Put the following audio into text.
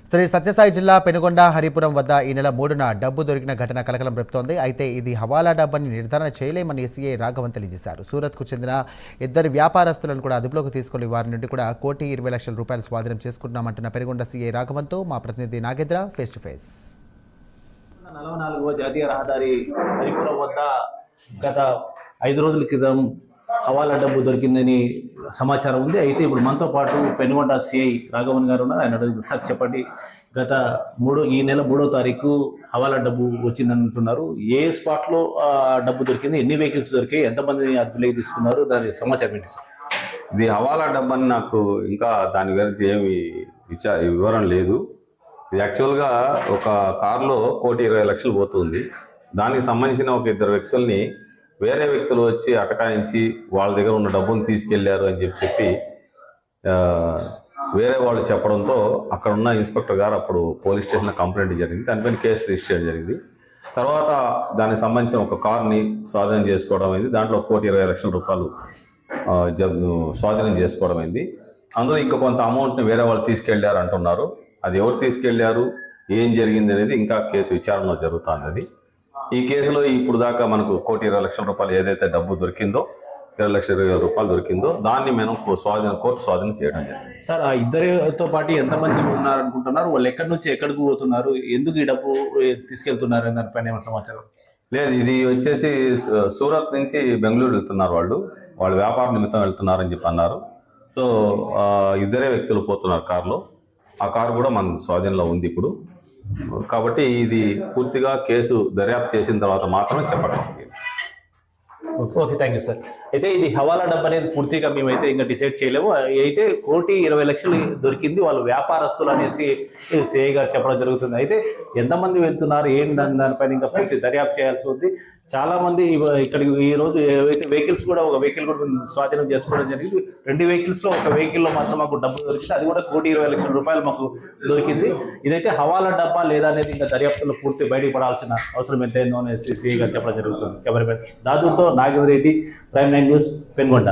శ్రీ సత్యసాయి జిల్లా పెనుగొండ హరిపురం వద్ద ఈ నెల 3న డబ్బు దొరికిన ఘటన కలకలం రేపుతోంది. అయితే ఇది హవాలా డబ్బని నిర్ధారణ చేయలేమని సీఐ రాఘవన్ తెలియజేశారు. సూరత్కు చెందిన ఇద్దరు వ్యాపారస్తులను కూడా అదుపులోకి తీసుకుని వారి నుండి కూడా ₹1,20,00,000 స్వాధీనం చేసుకుంటున్నామంటున్న పెనుగొండ సీఐ రాఘవన్తో మా ప్రతినిధి నాగేంద్ర ఫేస్ టు ఫేస్. 44వ జాతీయ రహదారి హరిపురం వద్ద గత 5 రోజుల క్రితం హవాలా డబ్బు దొరికిందని సమాచారం ఉంది. అయితే ఇప్పుడు మనతో పాటు పెనుగొండ సిఐ రాఘవన్ గారు ఉన్నారు. ఆయన అడుగు సార్ చెప్పండి, ఈ నెల 3వ తారీఖు హవాలా డబ్బు వచ్చిందని అంటున్నారు. ఏ స్పాట్లో డబ్బు దొరికింది, ఎన్ని వెహికల్స్ దొరికాయి, ఎంతమంది అదుపులోకి తీసుకున్నారు, దాని సమాచారం ఏంటి సార్? ఇది హవాలా డబ్బు అని నాకు ఇంకా దాని గురించి ఏమి వివరం లేదు. ఇది యాక్చువల్గా ఒక కారులో ₹1,20,00,000 పోతుంది. దానికి సంబంధించిన ఒక 2 వ్యక్తుల్ని వేరే వ్యక్తులు వచ్చి అటకాయించి వాళ్ళ దగ్గర ఉన్న డబ్బును తీసుకెళ్లారు అని చెప్పి వేరే వాళ్ళు చెప్పడంతో అక్కడ ఉన్న ఇన్స్పెక్టర్ గారు అప్పుడు పోలీస్ స్టేషన్లో కంప్లైంట్ జరిగింది. దానిపైన కేసు రిజిస్టర్ చేయడం జరిగింది. తర్వాత దానికి సంబంధించిన ఒక కార్ని స్వాధీనం చేసుకోవడం అయింది. దాంట్లో ₹1,20,00,000 స్వాధీనం చేసుకోవడం అయింది. అందులో ఇంకా కొంత అమౌంట్ని వేరే వాళ్ళు తీసుకెళ్లారు అంటున్నారు. అది ఎవరు తీసుకెళ్లారు, ఏం జరిగింది అనేది ఇంకా కేసు విచారణలో జరుగుతుంది. అది ఈ కేసులో ఇప్పుడు దాకా మనకు ₹1,20,00,000 ఏదైతే డబ్బు దొరికిందో, ₹20,00,000 దొరికిందో దాన్ని మనం కోర్టు స్వాధీనం చేయడం జరిగింది. సార్, ఆ ఇద్దరితో పాటు ఎంతమంది ఉన్నారనుకుంటున్నారు, వాళ్ళు ఎక్కడి నుంచి ఎక్కడికి పోతున్నారు, ఎందుకు ఈ డబ్బు తీసుకెళ్తున్నారు దానిపైన ఏమైనా సమాచారం? లేదు, ఇది వచ్చేసి సూరత్ నుంచి బెంగళూరు వెళ్తున్నారు. వాళ్ళు వ్యాపార నిమిత్తం వెళ్తున్నారని చెప్పి అన్నారు. సో ఇద్దరే వ్యక్తులు పోతున్నారు కారులో. ఆ కారు కూడా మన స్వాధీనంలో ఉంది ఇప్పుడు. కాబట్టి ఇది పూర్తిగా కేసు దర్యాప్తు చేసిన తర్వాత మాత్రమే చెప్పడం. Okay, thank you sir. అయితే ఇది హవాలా డబ్బు అనేది పూర్తిగా మేమైతే ఇంకా డిసైడ్ చేయలేము. అయితే ₹1,20,00,000 దొరికింది, వాళ్ళు వ్యాపారస్తులు అనేసి సిఐ గారు చెప్పడం జరుగుతుంది. అయితే ఎంతమంది వెళ్తున్నారు, ఏంటి దానిపైన ఇంకా పూర్తి దర్యాప్తు చేయాల్సి ఉంది. చాలా మంది ఇక్కడికి ఈ రోజు ఏవైతే వెహికల్స్ కూడా, ఒక వెహికల్ కూడా స్వాధీనం చేసుకోవడం జరిగింది. 2 వెహికల్స్లో ఒక వెహికల్లో మాత్రం మాకు డబ్బు దొరికింది. అది కూడా ₹1,20,00,000 మాకు దొరికింది. ఇదైతే హవాలా డబ్బా లేదా అనేది ఇంకా దర్యాప్తులో పూర్తి బయటపడాల్సిన అవసరం ఎంతైందో అనేసి సిఐ గారు చెప్పడం జరుగుతుంది. కెమెరామెన్ దాదుతో నాగేంద్ర రెడ్డి, ప్రైమ్ 9 న్యూస్, పెనుగొండ.